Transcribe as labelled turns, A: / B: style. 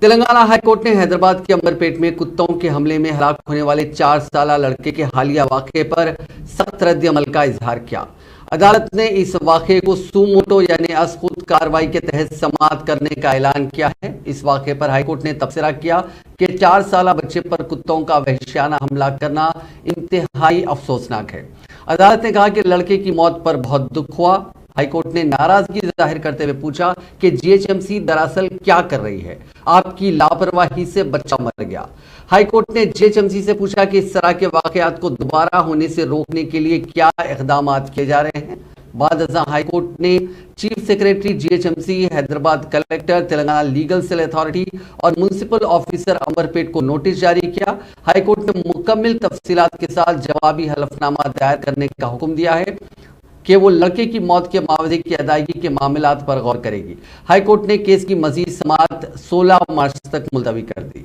A: Telangana high court نے حیدرآباد کے امبرپیٹ میں کتوں کے حملے میں ہلاک ہونے والے 4 سالہ لڑکے کے حالیہ واقعے پر سخت رد عمل کا اظہار کیا۔ عدالت نے اس واقعے کو سو موٹو یعنی از خود کارروائی کے تحت سماعت کرنے کا اعلان کیا ہے۔ اس واقعے پر ہائی کورٹ نے تبصرہ کیا کہ 4 سالہ بچے پر کتوں کا وحشیانہ حملہ کرنا انتہائی افسوسناک ہے۔ عدالت نے کہا کہ لڑکے کی موت پر بہت دکھ ہوا۔ ہائی کورٹ نے ناراضگی ظاہر کرتے ہوئے پوچھا کہ جی ایچ ایم سی دراصل کیا کر رہی ہے؟ آپ کی لاپرواہی سے بچہ مر گیا۔ ہائی کورٹ نے جی ایچ ایم سی سے پوچھا کہ اس طرح کے واقعات کو دوبارہ ہونے سے روکنے کے لیے کیا اقدامات کیے جا رہے ہیں۔ بعد ازاں ہائی کورٹ نے chief secretary G H M C, Hyderabad collector, Telangana legal cell authority اور میونسپل آفیسر امبرپیٹ کو نوٹس جاری کیا۔ ہائی کورٹ نے مکمل تفصیلات کے ساتھ جوابی حلفنامہ دائر کرنے کا حکم دیا ہے کہ وہ لڑکے کی موت کے معاوضے کی ادائیگی کے معاملات پر غور کرے گی۔ ہائی کورٹ نے کیس کی مزید سماعت 16 مارچ تک ملتوی کر دی۔